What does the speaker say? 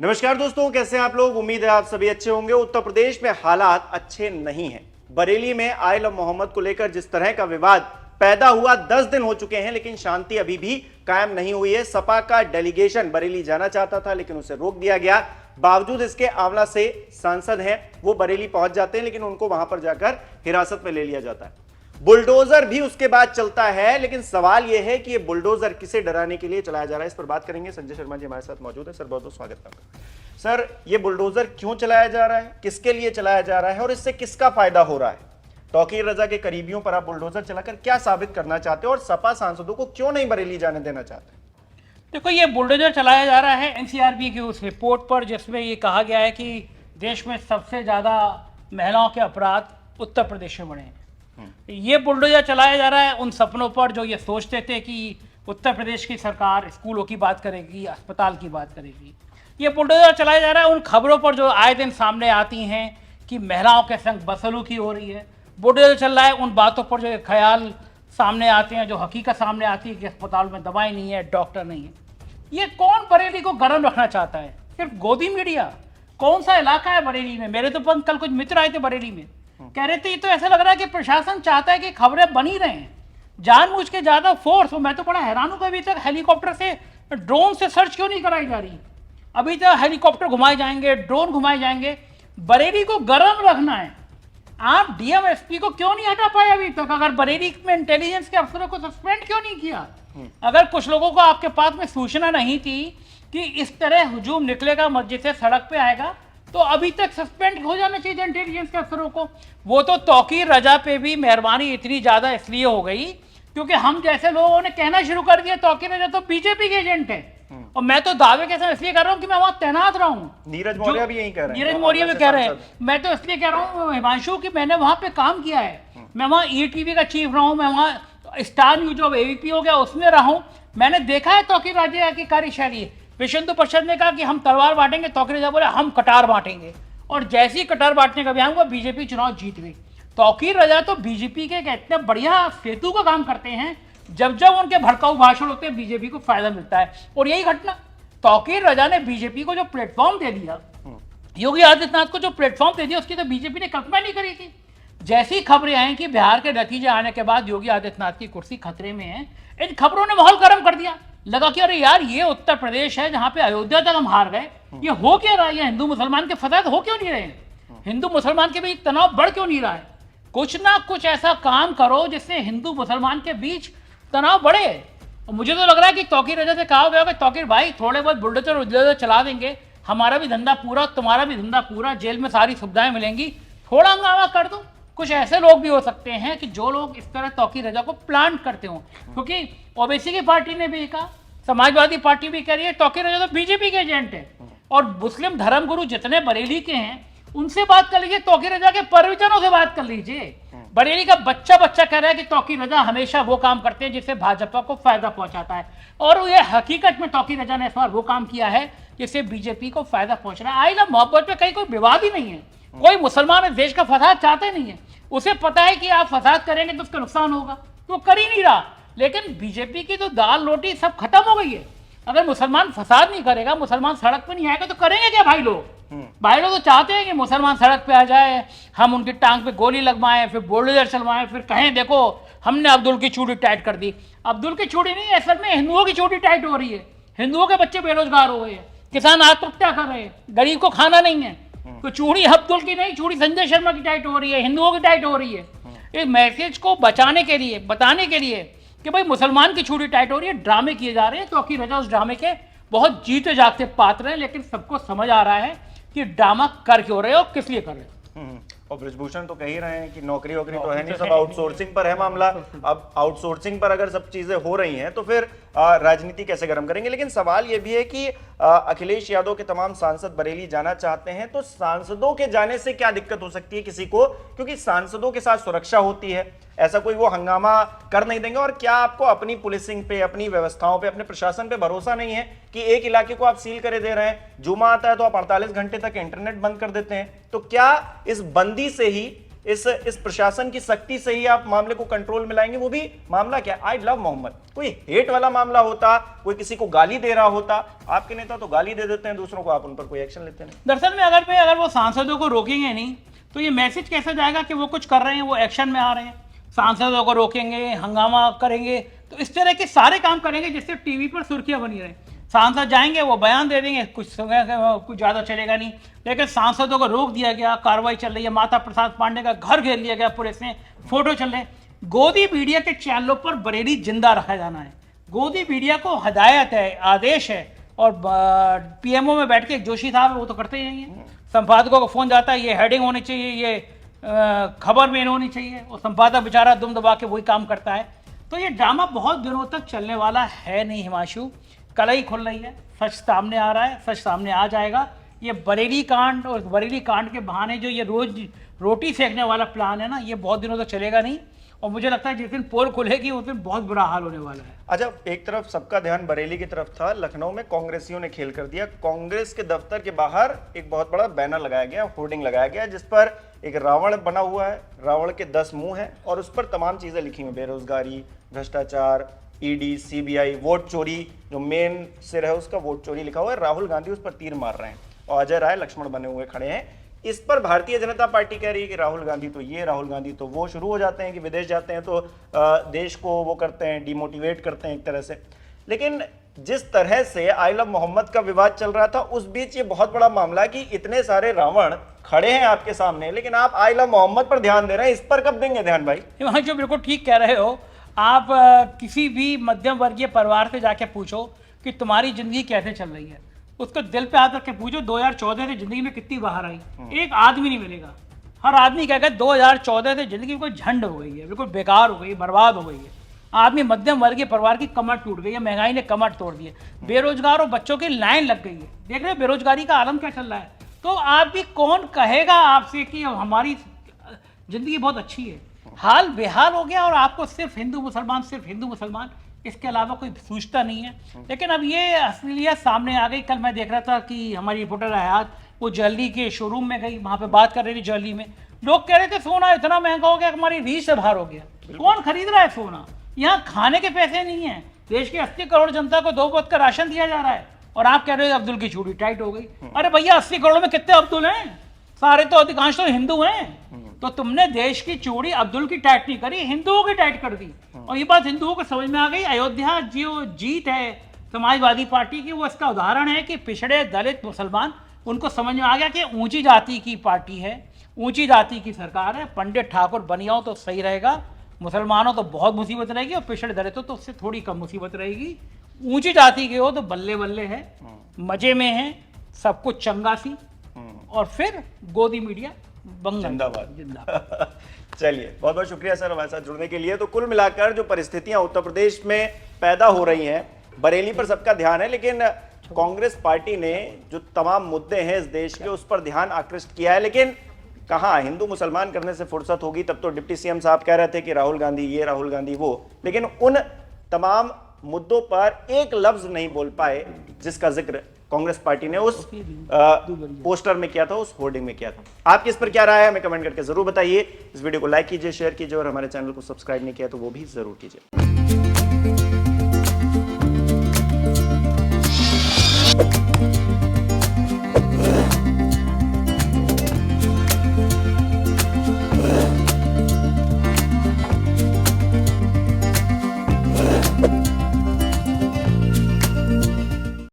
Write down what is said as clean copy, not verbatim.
नमस्कार दोस्तों, कैसे हैं आप लोग। उम्मीद है आप सभी अच्छे होंगे। उत्तर प्रदेश में हालात अच्छे नहीं हैं। बरेली में आयल मोहम्मद को लेकर जिस तरह का विवाद पैदा हुआ, 10 दिन हो चुके हैं लेकिन शांति अभी भी कायम नहीं हुई है। सपा का डेलीगेशन बरेली जाना चाहता था लेकिन उसे रोक दिया गया। बावजूद इसके आंवला से सांसद हैं, वो बरेली पहुंच जाते हैं लेकिन उनको वहां पर जाकर हिरासत में ले लिया जाता है। बुलडोजर भी उसके बाद चलता है, लेकिन सवाल यह है कि ये बुलडोजर किसे डराने के लिए चलाया जा रहा है। इस पर बात करेंगे। संजय शर्मा जी हमारे साथ मौजूद है। सर, बहुत बहुत स्वागत है आपका। सर, ये बुलडोजर क्यों चलाया जा रहा है, किसके लिए चलाया जा रहा है और इससे किसका फायदा हो रहा है? तौकीर रजा के करीबियों पर आप बुलडोजर चलाकर क्या साबित करना चाहते हो और सपा सांसदों को क्यों नहीं बरेली जाने देना चाहते? देखो, ये बुलडोजर चलाया जा रहा है एनसीआरबी की उस रिपोर्ट पर जिसमें ये कहा गया है कि देश में सबसे ज़्यादा महिलाओं के अपराध उत्तर प्रदेश में बढ़े हैं। ये बुलडोजर चलाया जा रहा है उन सपनों पर जो ये सोचते थे कि उत्तर प्रदेश की सरकार स्कूलों की बात करेगी, अस्पताल की बात करेगी। ये बुलडोजर चलाया जा रहा है उन खबरों पर जो आए दिन सामने आती हैं कि महिलाओं के संग बदसलूकी हो रही है। बुलडोजर चल रहा है उन बातों पर जो ख्याल सामने आते हैं, जो हकीकत सामने आती है कि अस्पताल में दवाई नहीं है, डॉक्टर नहीं है। ये कौन बरेली को गर्म रखना चाहता है? सिर्फ गोदी मीडिया? कौन सा इलाका है बरेली में? मेरे तो कल कुछ मित्र आए थे बरेली में, कह रहे थे ये तो ऐसा लग रहा है कि प्रशासन चाहता है कि खबरें बनी रहें, जानबूझ के ज्यादा फोर्स। मैं तो बड़ा हैरान हूं कि अभी तक हेलीकॉप्टर से, ड्रोन से सर्च क्यों नहीं कराई जा रही। अभी तक हेलीकॉप्टर घुमाए जाएंगे, ड्रोन घुमाए जाएंगे। बरेली को गर्म रखना है। आप डीएम एसपी को क्यों नहीं हटा पाए अभी तक? अगर बरेली में इंटेलिजेंस के अफसरों को सस्पेंड क्यों नहीं किया? अगर कुछ लोगों को आपके पास में सूचना नहीं थी कि इस तरह हुजूम निकलेगा, मस्जिद से सड़क पे आएगा, तो अभी तक सस्पेंड हो जाना चाहिए इंटेलिजेंस के अफसरों को। वो तो तौकीर रजा पे भी मेहरबानी इतनी ज्यादा इसलिए हो गई क्योंकि हम जैसे लोगों ने कहना शुरू कर दिया तौकीर रजा तो बीजेपी के एजेंट है। और मैं तो दावे के साथ इसलिए कर रहा हूँ कि मैं वहां तैनात रहा हूँ। नीरज मौर्य भी यही कह रहे हैं। नीरज मौर्य भी कह रहे हैं। मैं तो इसलिए कह रहा हूँ हिमांशु कि मैंने वहां पे काम किया है। मैं वहां ईटीवी का चीफ रहा हूँ, मैं वहां स्टार न्यूज ऑफ एबीपी हो गया उसमें रहा हूँ। मैंने देखा है तौकीर रजा की कार्यशैली। विश्व हिंदू परिषद ने कहा कि हम तलवार बांटेंगे, तौकीर रजा बोले हम कटार बांटेंगे, और जैसे ही कटार बांटने का अभियान हुआ बीजेपी चुनाव जीत गई। तौकीर रजा तो बीजेपी के इतने बढ़िया सेतु का काम करते हैं, जब जब उनके भड़काऊ भाषण होते हैं बीजेपी को फायदा मिलता है। और यही घटना, तौकीर रजा ने बीजेपी को जो प्लेटफॉर्म दे दिया, योगी आदित्यनाथ को जो प्लेटफॉर्म दे दिया, उसकी तो बीजेपी ने कल्पना नहीं करी थी। जैसी खबरें आई कि बिहार के नतीजे आने के बाद योगी आदित्यनाथ की कुर्सी खतरे में है, इन खबरों ने माहौल गर्म कर दिया। लगा कि अरे यार, ये उत्तर प्रदेश है जहां पे अयोध्या तक हम हार गए, ये हो क्या रहा है? हिंदू मुसलमान के फसाद हो क्यों नहीं रहे हैं? हिंदू मुसलमान के बीच तनाव बढ़ क्यों नहीं रहा है? कुछ ना कुछ ऐसा काम करो जिससे हिंदू मुसलमान के बीच तनाव बढ़े। और मुझे तो लग रहा है कि तौकीर रजा से कहा गया कि तौकीर भाई, थोड़े बहुत बुलडोजर चला देंगे, हमारा भी धंधा पूरा, तुम्हारा भी धंधा पूरा, जेल में सारी सुविधाएं मिलेंगी, थोड़ा हंगामा कर दो। कुछ ऐसे लोग भी हो सकते हैं कि जो लोग इस तरह तौकीर रजा को प्लांट करते हो, क्योंकि ओबीसी की पार्टी ने भी कहा, समाजवादी पार्टी भी कह रही है तौकीर रजा तो बीजेपी के एजेंट है। और मुस्लिम धर्मगुरु जितने बरेली के हैं उनसे बात कर लीजिए, तौकीर रजा के परिजनों से बात कर लीजिए। बरेली का बच्चा कह रहा है कि तौकीर रजा हमेशा वो काम करते हैं जिससे भाजपा को फायदा पहुंचाता है, और ये हकीकत में तौकीर रजा ने इस बार वो काम किया है जिससे बीजेपी को फायदा पहुंच रहा है। आई लव मोहब्बत में कहीं कोई विवाद ही नहीं है। कोई मुसलमान इस देश का फसाद चाहते नहीं है। उसे पता है कि आप फसाद करेंगे तो उसका नुकसान होगा, तो कर ही नहीं रहा। लेकिन बीजेपी की तो दाल रोटी सब खत्म हो गई है। अगर मुसलमान फसाद नहीं करेगा, मुसलमान सड़क पे नहीं आएगा, तो करेंगे क्या भाई लोग? भाई लोग तो चाहते हैं कि मुसलमान सड़क पे आ जाए, हम उनकी टांग पे गोली लगवाएं, फिर बुलडोजर चलवाएं, फिर कहें देखो हमने अब्दुल की चूड़ी टाइट कर दी। अब्दुल की चूड़ी नहीं, असल में हिंदुओं की चूड़ी टाइट हो रही है। हिंदुओं के बच्चे बेरोजगार हो गए हैं, किसान आत्महत्या कर रहे हैं, गरीब को खाना नहीं है। तो चूड़ी अब्दुल की नहीं, चूड़ी संजय शर्मा की टाइट हो रही है, हिंदुओं की टाइट हो रही है। इस मैसेज को बचाने के लिए, बताने के लिए कि भाई मुसलमान की चूड़ी टाइट हो रही है, ड्रामे किए जा रहे हैं। तौकीर रजा उस ड्रामे के बहुत जीते जागते पात्र हैं, लेकिन सबको समझ आ रहा है कि ड्रामा कर क्यों रहे हो, किस लिए कर रहे हो। और ब्रिजभूषण तो कह ही रहे हैं कि नौकरी वोकरी तो है नहीं, सब आउटसोर्सिंग पर है मामला। अब आउटसोर्सिंग पर अगर सब चीजें हो रही हैं तो फिर राजनीति कैसे गर्म करेंगे? लेकिन सवाल यह भी है कि अखिलेश यादव के तमाम सांसद बरेली जाना चाहते हैं, तो सांसदों के जाने से क्या दिक्कत हो सकती है किसी को? क्योंकि सांसदों के साथ सुरक्षा होती है, ऐसा कोई वो हंगामा कर नहीं देंगे। और क्या आपको अपनी पुलिसिंग पे, अपनी व्यवस्थाओं पे, अपने प्रशासन पे भरोसा नहीं है कि एक इलाके को आप सील करे दे रहे हैं, जुमा आता है तो आप 48 घंटे तक इंटरनेट बंद कर देते हैं? तो क्या इस बंदी से ही इस प्रशासन की सख्ती से ही आप मामले को कंट्रोल में लाएंगे? वो भी मामला क्या, आई लव मोहम्मद, कोई हेट वाला मामला होता, कोई किसी को गाली दे रहा होता। आपके नेता तो गाली दे देते हैं दूसरों को, आप उन पर कोई एक्शन लेते नहीं। दरअसल में अगर वो सांसदों को रोकेंगे नहीं तो ये मैसेज कैसे जाएगा कि वो कुछ कर रहे हैं, वो एक्शन में आ रहे हैं। सांसदों को रोकेंगे, हंगामा करेंगे, तो इस तरह के सारे काम करेंगे जिससे टीवी पर सुर्खियां बनी रहे। सांसद जाएंगे, वो बयान दे देंगे, कुछ ज़्यादा चलेगा नहीं। लेकिन सांसदों को रोक दिया गया, कार्रवाई चल रही है, माता प्रसाद पांडे का घर घेर लिया गया पुलिस ने, फोटो चल रहे हैं। गोदी मीडिया के चैनलों पर बरेली जिंदा रखा जाना है। गोदी मीडिया को हदायत है, आदेश है, और पीएमओ में बैठ के जोशी साहब वो तो करते ही नहीं है। संपादकों को फोन जाता है, ये हेडिंग होनी चाहिए, ये खबर मेन होनी चाहिए, और संपादक बेचारा दुम दबा के वही काम करता है। तो ये ड्रामा बहुत दिनों तक चलने वाला है नहीं हिमांशु। कलई खुल रही है, सच सामने आ रहा है, सच सामने आ जाएगा। ये बरेली कांड और बरेली कांड के बहाने जो ये रोज रोटी सेकने वाला प्लान है ना, ये बहुत दिनों तक चलेगा नहीं। और मुझे लगता है जिस दिन पोल खुलेगी उस दिन बहुत बुरा हाल होने वाला है। अच्छा, एक तरफ सबका ध्यान बरेली की तरफ था, लखनऊ में कांग्रेसियों ने खेल कर दिया। कांग्रेस के दफ्तर के बाहर एक बहुत बड़ा बैनर लगाया गया, होर्डिंग लगाया गया, जिस पर एक रावण बना हुआ है, रावण के 10 मुंह हैं, और उस पर तमाम चीजें लिखी हुई, बेरोजगारी, भ्रष्टाचार, ईडी, सीबीआई, वोट चोरी, जो मेन सिर है उसका वोट चोरी लिखा हुआ है। राहुल गांधी उस पर तीर मार रहे हैं और अजय राय लक्ष्मण बने हुए खड़े हैं। इस पर भारतीय जनता पार्टी कह रही है कि राहुल गांधी तो ये, राहुल गांधी तो वो। शुरू हो जाते हैं कि विदेश जाते हैं तो देश को वो करते हैं, डिमोटिवेट करते हैं एक तरह से। लेकिन जिस तरह से आई लव मोहम्मद का विवाद चल रहा था, उस बीच ये बहुत बड़ा मामला कि इतने सारे रावण खड़े हैं आपके सामने, लेकिन आप आई लव मोहम्मद पर ध्यान दे रहे हैं। इस पर कब देंगे ध्यान भाई? हिमांशु बिल्कुल ठीक कह रहे हो आप। किसी भी मध्यम वर्गीय परिवार से जाके पूछो कि तुम्हारी जिंदगी कैसे चल रही है, उसको दिल पे हाथ रख के पूछो 2014 से जिंदगी में कितनी बाहर आई, एक आदमी नहीं मिलेगा। हर आदमी कहेगा 2014 से जिंदगी में कोई झंड हो गई है, बिल्कुल बेकार हो गई, बर्बाद हो गई है। आदमी मध्यम वर्गीय परिवार की कमर टूट गई है, महंगाई ने कमर तोड़ दी है, बेरोजगार और बच्चों की लाइन लग गई है। देख रहे हो बेरोजगारी का आलम क्या चल रहा है। तो आप भी, कौन कहेगा आपसे कि हमारी जिंदगी बहुत अच्छी है? हाल बेहाल हो गया, और आपको सिर्फ हिंदू मुसलमान, सिर्फ हिंदू मुसलमान, इसके अलावा कोई सूझता नहीं है। लेकिन अब ये असलियत सामने आ गई। कल मैं देख रहा था कि हमारी रिपोर्टर हयात वो ज्वेलरी के शोरूम में गई, वहाँ पे बात कर रही थी ज्वेलरी में। लोग कह रहे थे सोना इतना महंगा हो गया, हमारी रीच से बाहर हो गया, कौन खरीद रहा है सोना? यहाँ खाने के पैसे नहीं है। देश की 80 करोड़ जनता को 2 वक्त का राशन दिया जा रहा है, और आप कह रहे हो अब्दुल की चूड़ी टाइट हो गई। अरे भैया 80 करोड़ में कितने अब्दुल हैं? सारे तो अधिकांश तो हिंदू हैं। तो तुमने देश की चूड़ी अब्दुल की टाइट नहीं करी, हिंदुओं की टाइट कर दी। और ये बात हिंदुओं को समझ में आ गई। अयोध्या जो जीत है समाजवादी पार्टी की, वो इसका उदाहरण है कि पिछड़े दलित मुसलमान, उनको समझ में आ गया कि ऊंची जाति की पार्टी है, ऊंची जाति की सरकार है। पंडित ठाकुर बनियाओ तो सही रहेगा, मुसलमानों तो बहुत मुसीबत रहेगी, और पिछड़े दलितों तो उससे थोड़ी कम मुसीबत रहेगी। ऊंची जाति के हो तो बल्ले बल्ले है, मजे में है, सब कुछ चंगा सी, और फिर गोदी मीडिया जिंदाबाद। चलिए, बहुत बहुत शुक्रिया सर हमारे साथ जुड़ने के लिए। तो कुल मिलाकर जो परिस्थितियां उत्तर प्रदेश में पैदा हो रही हैं, बरेली पर सबका ध्यान है, लेकिन कांग्रेस पार्टी ने जो तमाम मुद्दे हैं इस देश के, उस पर ध्यान आकृष्ट किया है। लेकिन कहाँ हिंदू मुसलमान करने से फुर्सत होगी? तब तो डिप्टी सीएम साहब कह रहे थे कि राहुल गांधी ये, राहुल गांधी वो, लेकिन उन तमाम मुद्दों पर एक लफ्ज नहीं बोल पाए जिसका जिक्र कांग्रेस पार्टी ने उस पोस्टर में किया था, उस होर्डिंग में किया था। आपकी इस पर क्या राय है, हमें कमेंट करके जरूर बताइए। इस वीडियो को लाइक कीजिए, शेयर कीजिए, और हमारे चैनल को सब्सक्राइब नहीं किया तो वो भी जरूर कीजिए।